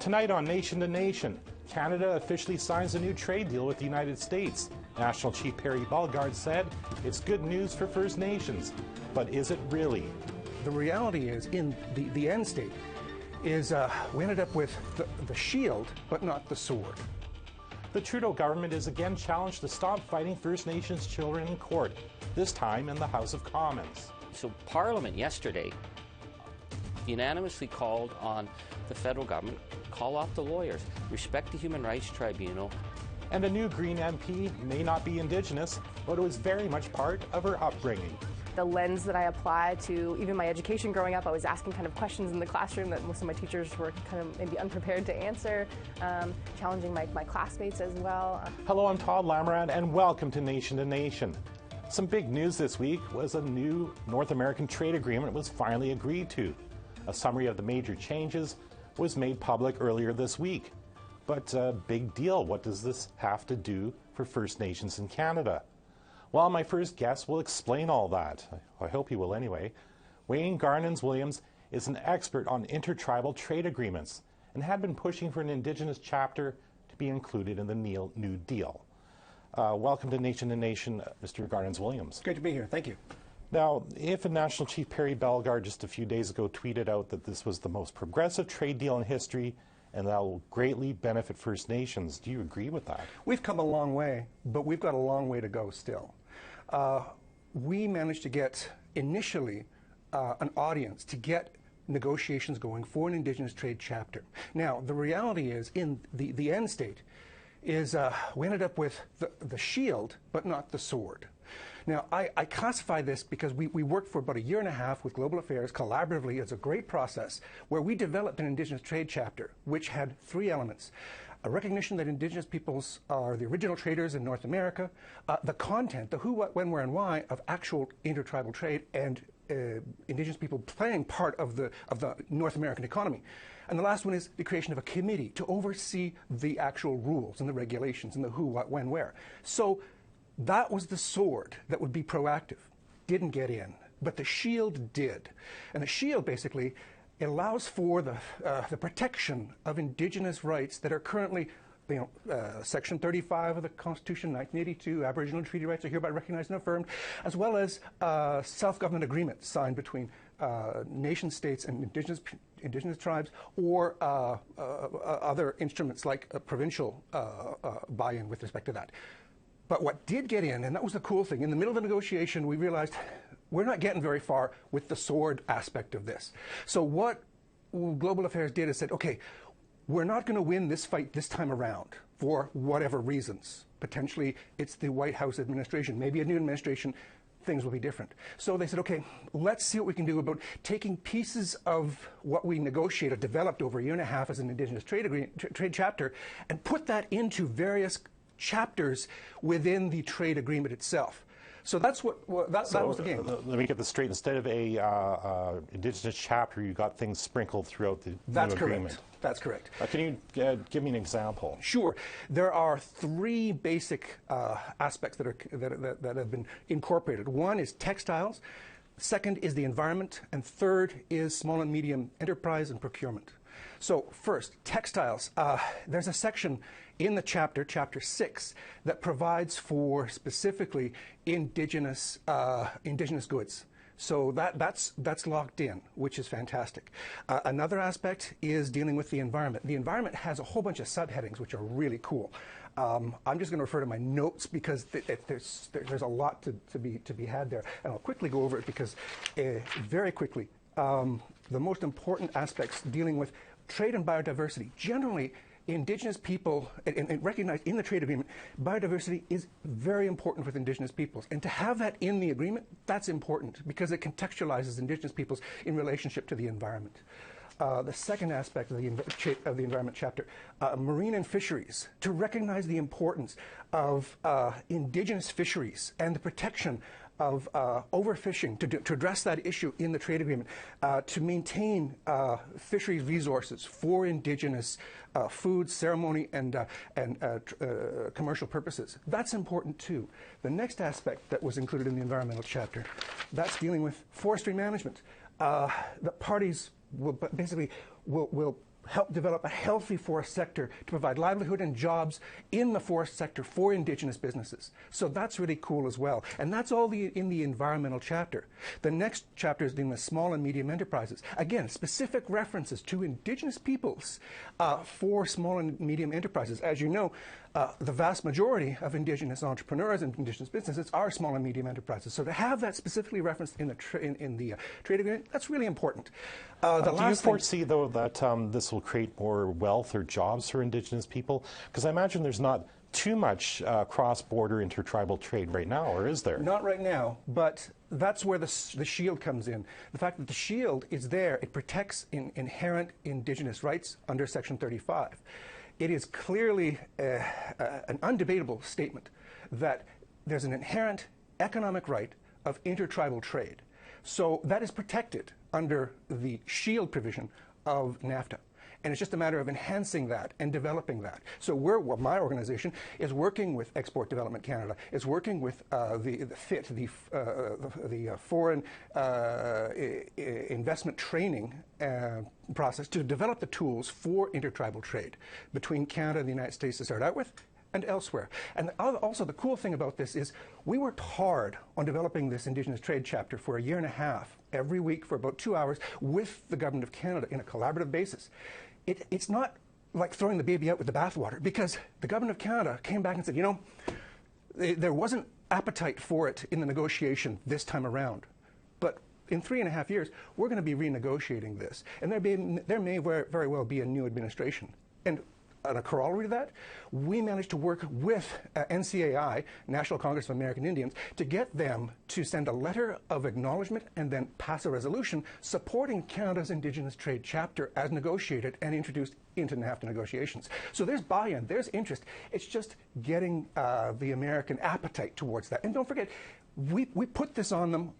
Tonight on Nation to Nation, Canada officially signs a new trade deal with the United States. National Chief Perry Bellegarde said it's good news for First Nations. But is it really? The reality is, in the end state, is we ended up with the shield, but not the sword. The Trudeau government is again challenged to stop fighting First Nations children in court, this time in the House of Commons. So Parliament yesterday unanimously called on the federal government, call off the lawyers, respect the Human Rights Tribunal. And a new Green MP may not be Indigenous, but it was very much part of her upbringing. The lens that I apply to even my education growing up, I was asking kind of questions in the classroom that most of my teachers were kind of maybe unprepared to answer, challenging my classmates as well. Hello, I'm Todd Lamourant, and welcome to Nation. Some big news this week was a new North American trade agreement was finally agreed to. A summary of the major changes was made public earlier this week. But big deal, what does this have to do for First Nations in Canada? Well, my first guest will explain all that. I hope he will anyway. Wayne Garnons-Williams is an expert on intertribal trade agreements and had been pushing for an Indigenous chapter to be included in the New Deal. Welcome to Nation, Mr. Garnons-Williams. Great to be here. Thank you. Now, if National Chief Perry Bellegarde just a few days ago tweeted out that this was the most progressive trade deal in history and that will greatly benefit First Nations, do you agree with that? We've come a long way, but we've got a long way to go still. We managed to get initially an audience to get negotiations going for an Indigenous trade chapter. Now, the reality is, in the end state, is we ended up with the shield, but not the sword. Now, I classify this because we worked for about a year and a half with Global Affairs collaboratively. It's a great process where we developed an Indigenous trade chapter, which had three elements. A recognition that Indigenous peoples are the original traders in North America, the content, the who, what, when, where, and why of actual intertribal trade, and Indigenous people playing part of the North American economy. And the last one is the creation of a committee to oversee the actual rules and the regulations and the who, what, when, where. So that was the sword that would be proactive. Didn't get in, but the shield did. And the shield basically allows for the protection of Indigenous rights that are currently, Section 35 of the Constitution, 1982, Aboriginal treaty rights are hereby recognized and affirmed, as well as self-government agreements signed between nation states and Indigenous tribes, or other instruments like a provincial buy-in with respect to that. But what did get in, and that was the cool thing, in the middle of the negotiation, we realized we're not getting very far with the sword aspect of this. So what Global Affairs did is said, okay, we're not going to win this fight this time around for whatever reasons. Potentially, it's the White House administration. Maybe a new administration, things will be different. So they said, okay, let's see what we can do about taking pieces of what we negotiated, developed over a year and a half as an Indigenous trade chapter, and put that into various chapters within the trade agreement itself. So that's that was the game. Let me get this straight. Instead of a Indigenous chapter, you got things sprinkled throughout the new agreement. That's correct. Can you give me an example? Sure. There are three basic aspects that have been incorporated. One is textiles. Second is the environment, and third is small and medium enterprise and procurement. So first, textiles. There's a section in the chapter 6, that provides for specifically Indigenous goods. So that's locked in, which is fantastic. Another aspect is dealing with the environment. The environment has a whole bunch of subheadings, which are really cool. I'm just going to refer to my notes because there's a lot to be had there, and I'll quickly go over it because very quickly, the most important aspects dealing with trade and biodiversity. Generally, Indigenous people, and recognized in the trade agreement, biodiversity is very important with Indigenous peoples. And to have that in the agreement, that's important because it contextualizes Indigenous peoples in relationship to the environment. The second aspect of the environment chapter, marine and fisheries, to recognize the importance of Indigenous fisheries and the protection of overfishing, to address that issue in the trade agreement, to maintain fisheries resources for Indigenous food, ceremony, and commercial purposes. That's important too. The next aspect that was included in the environmental chapter, that's dealing with forestry management. The parties will basically will help develop a healthy forest sector to provide livelihood and jobs in the forest sector for Indigenous businesses. So that's really cool as well. And that's all in the environmental chapter. The next chapter is in the small and medium enterprises. Again, specific references to Indigenous peoples for small and medium enterprises. As you know, the vast majority of Indigenous entrepreneurs and Indigenous businesses are small and medium enterprises. So to have that specifically referenced in the trade agreement, that's really important. Do you foresee, though, that this will create more wealth or jobs for Indigenous people? Because I imagine there's not too much cross-border intertribal trade right now, or is there? Not right now, but that's where the shield comes in. The fact that the shield is there, it protects inherent Indigenous rights under Section 35. It is clearly an undebatable statement that there's an inherent economic right of intertribal trade. So that is protected under the shield provision of NAFTA. And it's just a matter of enhancing that and developing that. So my organization is working with Export Development Canada, is working with the FIT, the Foreign Investment Training process to develop the tools for intertribal trade between Canada and the United States to start out with, and elsewhere. And also the cool thing about this is we worked hard on developing this Indigenous trade chapter for a year and a half, every week for about 2 hours with the Government of Canada in a collaborative basis. It's not like throwing the baby out with the bathwater, because the Government of Canada came back and said, you know, there wasn't appetite for it in the negotiation this time around. But in 3.5 years, we're going to be renegotiating this. And there may very well be a new administration. And a corollary to that, we managed to work with NCAI, National Congress of American Indians, to get them to send a letter of acknowledgement and then pass a resolution supporting Canada's Indigenous trade chapter as negotiated and introduced into NAFTA negotiations. So there's buy-in, there's interest. It's just getting the American appetite towards that. And don't forget, we put this on them.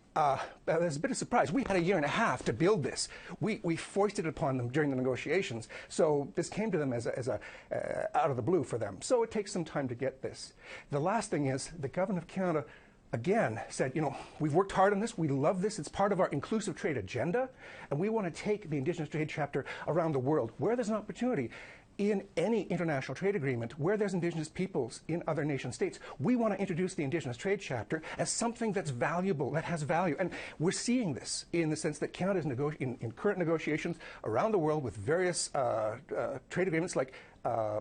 There's a bit of surprise. We had a year and a half to build this. We foisted it upon them during the negotiations. So this came to them as out of the blue for them. So it takes some time to get this. The last thing is the Government of Canada, again, said, you know, we've worked hard on this. We love this. It's part of our inclusive trade agenda. And we want to take the Indigenous trade chapter around the world where there's an opportunity. In any international trade agreement where there's Indigenous peoples in other nation states, we want to introduce the Indigenous trade chapter as something that's valuable, that has value. And we're seeing this in the sense that Canada is in current negotiations around the world with various trade agreements like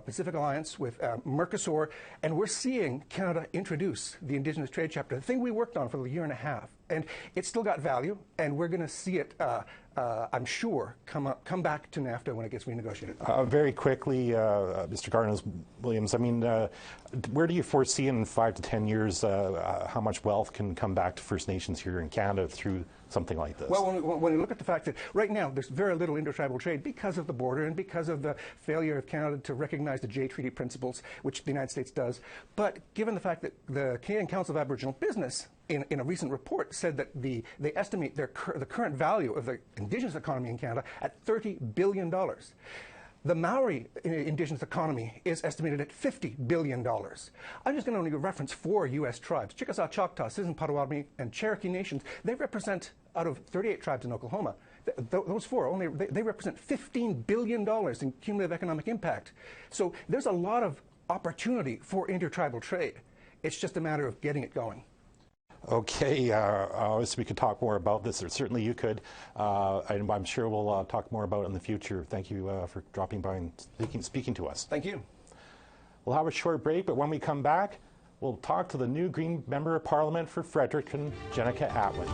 Pacific Alliance, with Mercosur, and we're seeing Canada introduce the Indigenous trade chapter, the thing we worked on for a year and a half. And it's still got value, and we're going to see it, I'm sure, come back to NAFTA when it gets renegotiated. Very quickly, Mr. Garnons-Williams, I mean, where do you foresee in 5 to 10 years how much wealth can come back to First Nations here in Canada through something like this? Well, when you look at the fact that right now there's very little intertribal trade because of the border and because of the failure of Canada to recognize the Jay Treaty principles, which the United States does. But given the fact that the Canadian Council of Aboriginal Business in a recent report said that they estimate the current value of the Indigenous economy in Canada at $30 billion. The Maori Indigenous economy is estimated at $50 billion. I'm just going to only reference 4 U.S. tribes: Chickasaw, Choctaw, Citizen Potawatomi, and Cherokee nations. They represent, out of 38 tribes in Oklahoma, those 4, they represent $15 billion in cumulative economic impact. So there's a lot of opportunity for intertribal trade. It's just a matter of getting it going. Okay, obviously we could talk more about this, or certainly you could, and I'm sure we'll talk more about it in the future. Thank you for dropping by and speaking to us. Thank you. We'll have a short break, but when we come back, we'll talk to the new Green Member of Parliament for Fredericton, Jenica Atwin.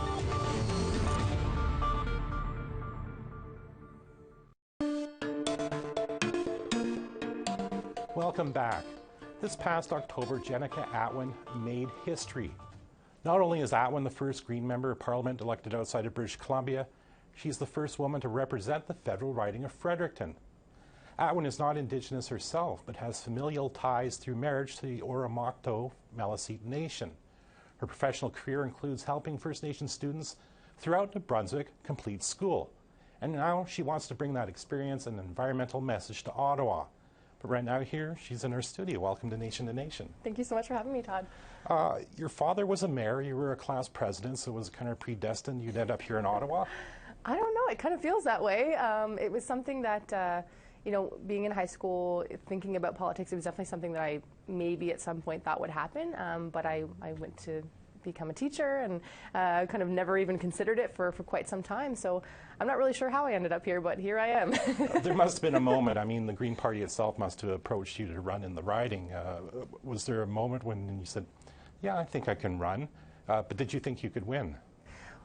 Welcome back. This past October, Jenica Atwin made history. Not only is Atwin the first Green Member of Parliament elected outside of British Columbia, she's the first woman to represent the federal riding of Fredericton. Atwin is not Indigenous herself, but has familial ties through marriage to the Oromocto Maliseet Nation. Her professional career includes helping First Nation students throughout New Brunswick complete school. And now she wants to bring that experience and environmental message to Ottawa. But right now here, she's in our studio. Welcome to Nation to Nation. Thank you so much for having me, Todd. Your father was a mayor, you were a class president, so it was kind of predestined you'd end up here in Ottawa? I don't know, it kind of feels that way. It was something that being in high school, thinking about politics, it was definitely something that I maybe at some point thought would happen, but I went to become a teacher and kind of never even considered it for quite some time. So I'm not really sure how I ended up here, but here I am. There must have been a moment. I mean, the Green Party itself must have approached you to run in the riding. Was there a moment when you said, yeah, I think I can run, but did you think you could win?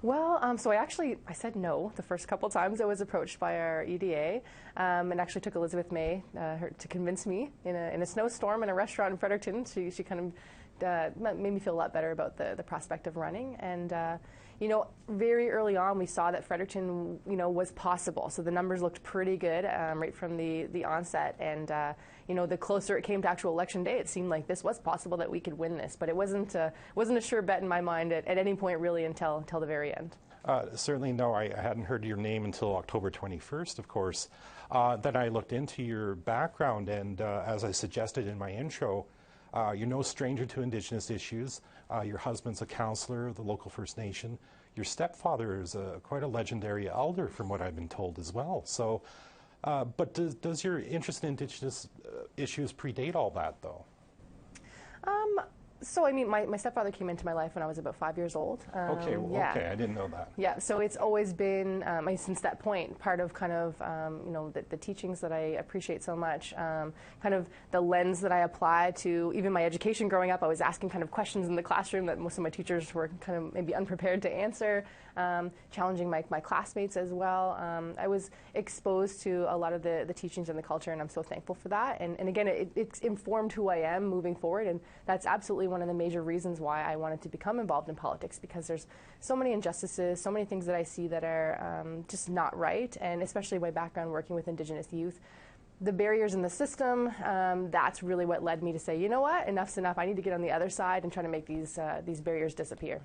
Well, so I said no the first couple times I was approached by our EDA, and actually took Elizabeth May to convince me in a snowstorm in a restaurant in Fredericton. She kind of made me feel a lot better about the prospect of running. And very early on we saw that Fredericton was possible. So the numbers looked pretty good right from the onset. And the closer it came to actual election day, it seemed like this was possible, that we could win this. But it wasn't a sure bet in my mind at any point really until the very end. Certainly no, I hadn't heard your name until October 21st, of course. Then I looked into your background, and as I suggested in my intro, you're no stranger to Indigenous issues. Your husband's a councillor of the local First Nation. Your stepfather is quite a legendary elder, from what I've been told as well. So, but does your interest in Indigenous issues predate all that, though? So, I mean, my stepfather came into my life when I was about 5 years old. Okay, okay, I didn't know that. Yeah, so it's always been, since that point, part of kind of, the teachings that I appreciate so much, kind of the lens that I apply to even my education growing up. I was asking kind of questions in the classroom that most of my teachers were kind of maybe unprepared to answer, challenging my classmates as well. I was exposed to a lot of the teachings and the culture, and I'm so thankful for that. And again, it's informed who I am moving forward, and that's absolutely one of the major reasons why I wanted to become involved in politics, because there's so many injustices, so many things that I see that are just not right, and especially my background working with Indigenous youth. The barriers in the system, that's really what led me to say, you know what, enough's enough. I need to get on the other side and try to make these barriers disappear.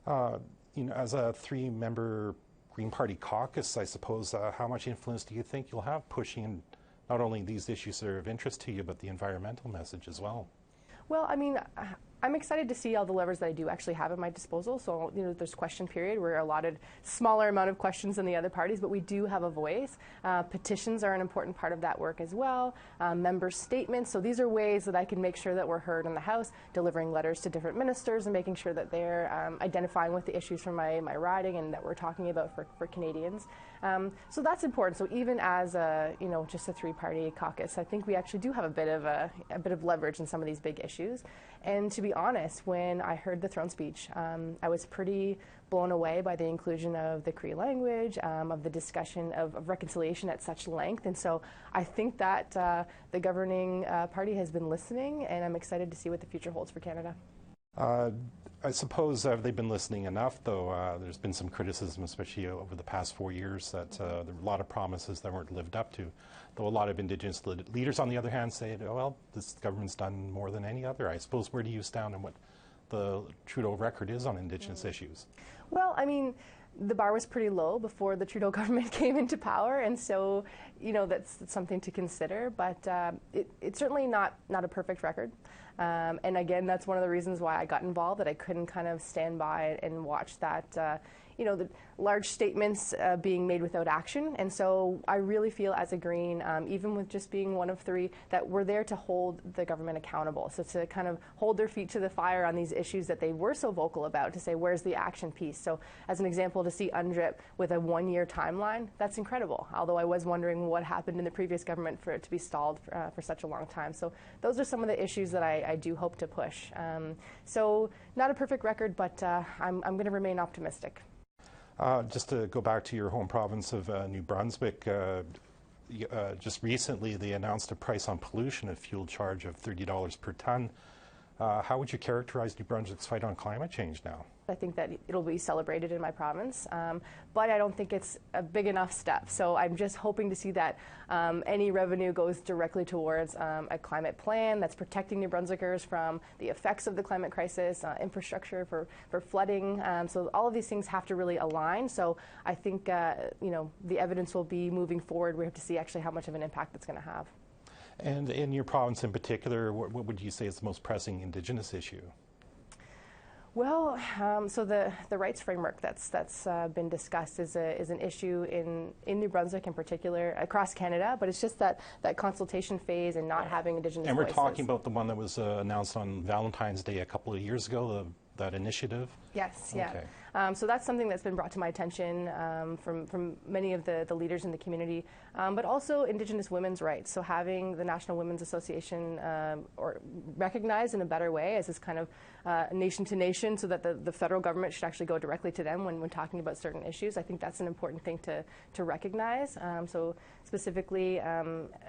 As a 3-member Green Party caucus, I suppose, how much influence do you think you'll have pushing not only these issues that are of interest to you, but the environmental message as well? Well, I mean, I'm excited to see all the levers that I do actually have at my disposal. So, there's question period. We're allotted smaller amount of questions than the other parties, but we do have a voice. Petitions are an important part of that work as well. Member statements. So these are ways that I can make sure that we're heard in the House, delivering letters to different ministers and making sure that they're identifying with the issues from my riding and that we're talking about for Canadians. So that's important. So even as just a 3-party caucus, I think we actually do have a bit of leverage in some of these big issues. And to be honest, when I heard the throne speech, I was pretty blown away by the inclusion of the Cree language, of the discussion of reconciliation at such length. And so I think that the governing party has been listening, and I'm excited to see what the future holds for Canada. I suppose they've been listening enough, though. There's been some criticism, especially over the past 4 years, that there were a lot of promises that weren't lived up to. Though a lot of Indigenous leaders, on the other hand, say, oh, well, this government's done more than any other. I suppose, where do you stand on what the Trudeau record is on Indigenous issues? Well, I mean, the bar was pretty low before the Trudeau government came into power, and so, that's something to consider. But it's certainly not a perfect record. And again, that's one of the reasons why I got involved, that I couldn't kind of stand by and watch that, the large statements being made without action. And so I really feel as a Green, even with just being one of 3, that we're there to hold the government accountable. So to kind of hold their feet to the fire on these issues that they were so vocal about, to say, where's the action piece? So as an example, to see UNDRIP with a 1-year timeline, that's incredible. Although I was wondering what happened in the previous government for it to be stalled for such a long time. So those are some of the issues that I do hope to push. So not a perfect record, but I'm going to remain optimistic. Just to go back to your home province of New Brunswick, just recently they announced a price on pollution, a fuel charge of $30 per ton. How would you characterize New Brunswick's fight on climate change now? I think that it'll be celebrated in my province, but I don't think it's a big enough step. So I'm just hoping to see that any revenue goes directly towards a climate plan that's protecting New Brunswickers from the effects of the climate crisis, infrastructure for flooding. So all of these things have to really align. So I think the evidence will be moving forward. We have to see actually how much of an impact it's going to have. And in your province in particular, what would you say is the most pressing Indigenous issue? Well, so the rights framework that's been discussed is an issue in New Brunswick in particular, across Canada, but it's just that consultation phase and not having Indigenous And we're voices. talking about the one that was announced on Valentine's Day a couple of years ago, that initiative? Yes, yeah. Okay. So that's something that's been brought to my attention from many of the leaders in the community, but also Indigenous women's rights. So having the National Women's Association or recognized in a better way as this kind of nation to nation, so that the federal government should actually go directly to them when talking about certain issues. I think that's an important thing to recognize. So specifically,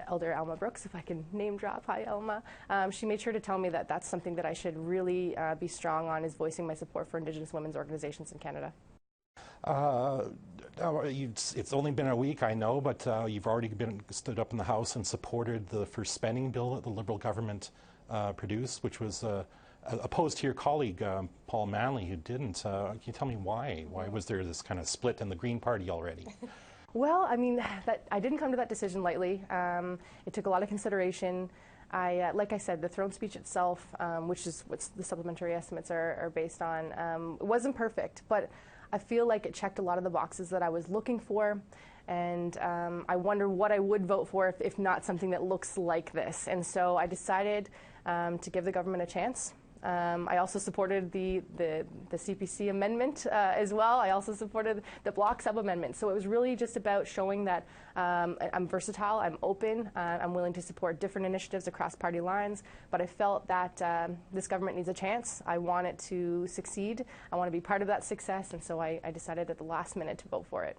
Elder Alma Brooks, if I can name drop, hi Elma, she made sure to tell me that that's something that I should really be strong on, is voicing my support for Indigenous women's organizations in Canada. It's only been a week, I know, but you've already stood up in the House and supported the first spending bill that the Liberal government produced, which was opposed to your colleague, Paul Manley, who didn't. Can you tell me why? Why was there this kind of split in the Green Party already? Well, I mean, I didn't come to that decision lightly. It took a lot of consideration. Like I said, the throne speech itself, which is what the supplementary estimates are based on, wasn't perfect, but I feel like it checked a lot of the boxes that I was looking for, and I wonder what I would vote for if not something that looks like this. And so I decided to give the government a chance. I also supported the CPC amendment as well. I also supported the block sub-amendment. So it was really just about showing that I'm versatile, I'm open, I'm willing to support different initiatives across party lines, but I felt that this government needs a chance. I want it to succeed. I want to be part of that success, and so I decided at the last minute to vote for it.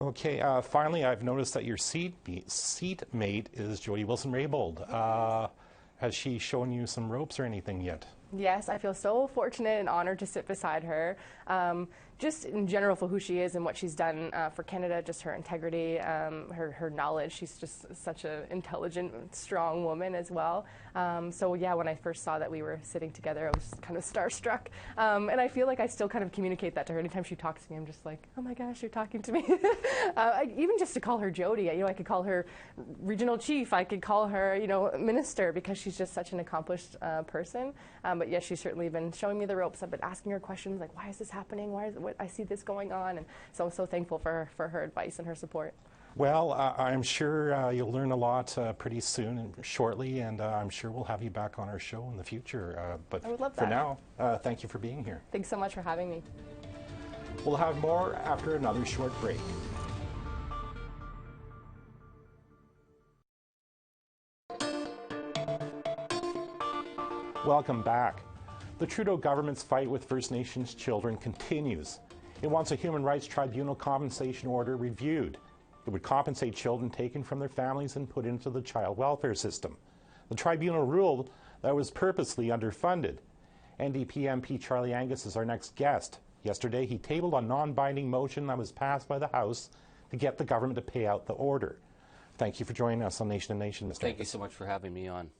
Okay, finally, I've noticed that your seatmate is Jody Wilson-Raybould. Has she shown you some ropes or anything yet? Yes, I feel so fortunate and honored to sit beside her. Just in general for who she is and what she's done for Canada, just her integrity, her knowledge. She's just such an intelligent, strong woman as well. So yeah, when I first saw that we were sitting together, I was kind of starstruck. And I feel like I still kind of communicate that to her. Anytime she talks to me, I'm just like, oh my gosh, you're talking to me. Even just to call her Jody, I could call her regional chief. I could call her, minister, because she's just such an accomplished person. But yes, she's certainly been showing me the ropes. I've been asking her questions like, why is this happening? What I see this going on, and so I'm so thankful for her advice and her support. Well, I'm sure you'll learn a lot pretty soon and shortly, and I'm sure we'll have you back on our show in the future. But I would love for that. now, thank you for being here. Thanks so much for having me. We'll have more after another short break. Welcome back. The Trudeau government's fight with First Nations children continues. It wants a Human Rights Tribunal compensation order reviewed. It would compensate children taken from their families and put into the child welfare system. The tribunal ruled that it was purposely underfunded. NDP MP Charlie Angus is our next guest. Yesterday, he tabled a non-binding motion that was passed by the House to get the government to pay out the order. Thank you for joining us on Nation to Nation, Mr. Thank you so much for having me on.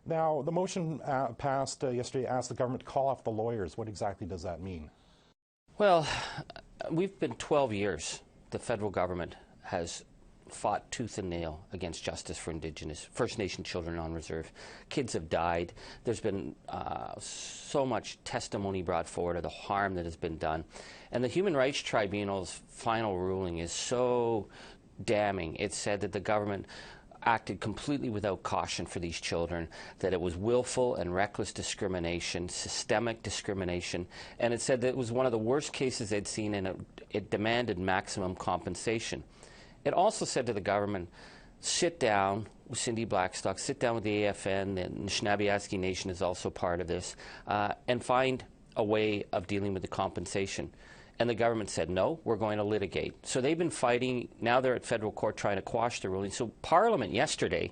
Now, the motion passed yesterday asked the government to call off the lawyers. What exactly does that mean? Well, we've been 12 years. The federal government has fought tooth and nail against justice for Indigenous, First Nation children on reserve. Kids have died. There's been so much testimony brought forward of the harm that has been done. And the Human Rights Tribunal's final ruling is so damning. It said that the government acted completely without caution for these children, that it was willful and reckless discrimination, systemic discrimination, and it said that it was one of the worst cases they'd seen, and it demanded maximum compensation. It also said to the government, sit down with Cindy Blackstock, sit down with the AFN, and the Anishinaabe Nation is also part of this, and find a way of dealing with the compensation. And the government said, no, we're going to litigate. So they've been fighting. Now they're at federal court trying to quash the ruling. So Parliament yesterday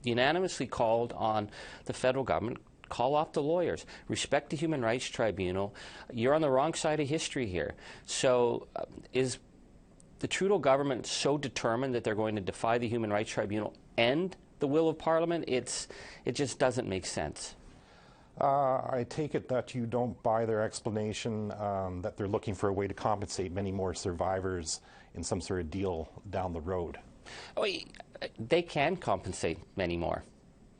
unanimously called on the federal government, call off the lawyers, respect the Human Rights Tribunal. You're on the wrong side of history here. So is the Trudeau government so determined that they're going to defy the Human Rights Tribunal and the will of Parliament? It just doesn't make sense. I take it that you don't buy their explanation that they're looking for a way to compensate many more survivors in some sort of deal down the road. Oh, they can compensate many more.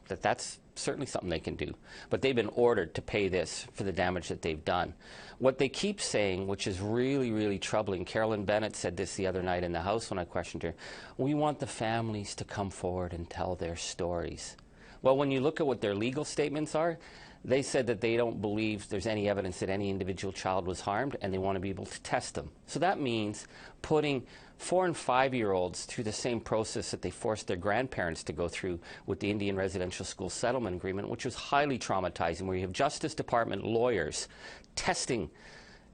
That's certainly something they can do. But they've been ordered to pay this for the damage that they've done. What they keep saying, which is really, really troubling, Carolyn Bennett said this the other night in the House when I questioned her, we want the families to come forward and tell their stories. Well, when you look at what their legal statements are, they said that they don't believe there's any evidence that any individual child was harmed, and they want to be able to test them. So that means putting 4- and 5-year-olds through the same process that they forced their grandparents to go through with the Indian Residential School Settlement Agreement, which was highly traumatizing, where you have Justice Department lawyers testing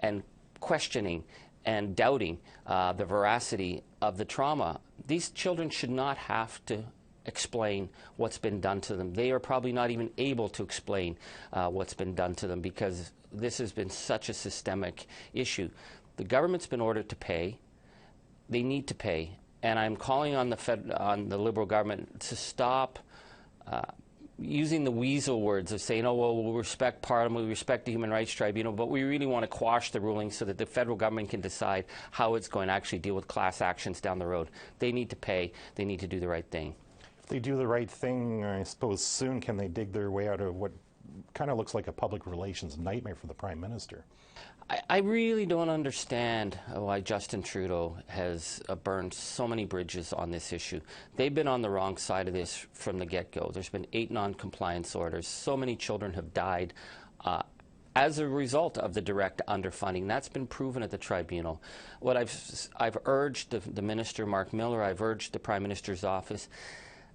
and questioning and doubting the veracity of the trauma. These children should not have to explain what's been done to them. They are probably not even able to explain what's been done to them, because this has been such a systemic issue. The government's been ordered to pay. They need to pay. And I'm calling on the Liberal government to stop using the weasel words of saying, oh, well, we'll respect Parliament, we respect the Human Rights Tribunal, but we really want to quash the ruling so that the federal government can decide how it's going to actually deal with class actions down the road. They need to pay. They need to do the right thing. If they do the right thing, I suppose soon can they dig their way out of what kind of looks like a public relations nightmare for the Prime Minister? I really don't understand why Justin Trudeau has burned so many bridges on this issue. They've been on the wrong side of this from the get-go. There's been 8 non-compliance orders. So many children have died as a result of the direct underfunding. That's been proven at the tribunal. What I've urged the Minister, Mark Miller, I've urged the Prime Minister's office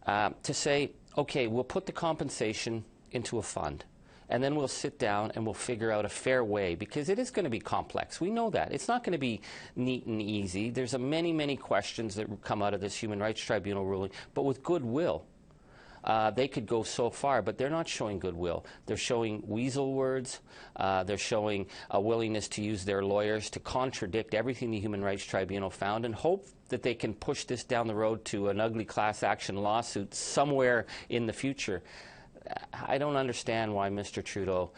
to say, okay, we'll put the compensation into a fund, and then we'll sit down and we'll figure out a fair way, because it is going to be complex. We know that. It's not going to be neat and easy. There's many, many questions that come out of this Human Rights Tribunal ruling, but with goodwill. They could go so far, but they're not showing goodwill. They're showing weasel words. They're showing a willingness to use their lawyers to contradict everything the Human Rights Tribunal found, and hope that they can push this down the road to an ugly class action lawsuit somewhere in the future. I don't understand why Mr. Trudeau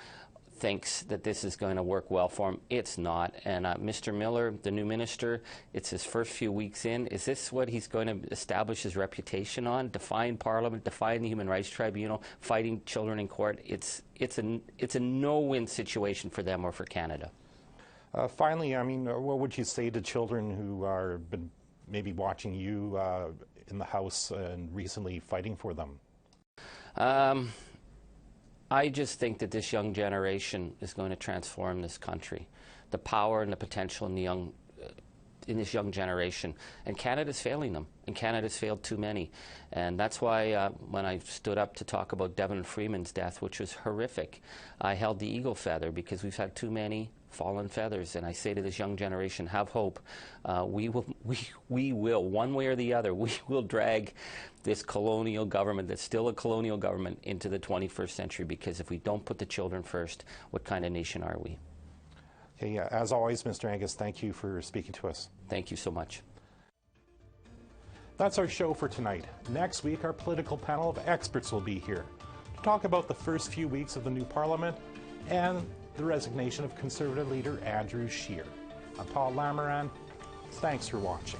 thinks that this is going to work well for him. It's not. And Mr. Miller, the new minister, it's his first few weeks in. Is this what he's going to establish his reputation on? Defying Parliament, defying the Human Rights Tribunal, fighting children in court? It's a no-win situation for them or for Canada. Finally, I mean, what would you say to children who are been maybe watching you in the House and recently fighting for them? I just think that this young generation is going to transform this country. The power and the potential in this young generation. And Canada's failing them. And Canada's failed too many. And that's why when I stood up to talk about Devon Freeman's death, which was horrific, I held the eagle feather, because we've had too many fallen feathers. And I say to this young generation, have hope. We will, one way or the other, we will drag this colonial government, that's still a colonial government, into the 21st century, because if we don't put the children first, what kind of nation are we? Okay, as always, Mr. Angus, thank you for speaking to us. Thank you so much. That's our show for tonight. Next week, our political panel of experts will be here to talk about the first few weeks of the new Parliament and the resignation of Conservative leader Andrew Scheer. I'm Paul Lamoran. Thanks for watching.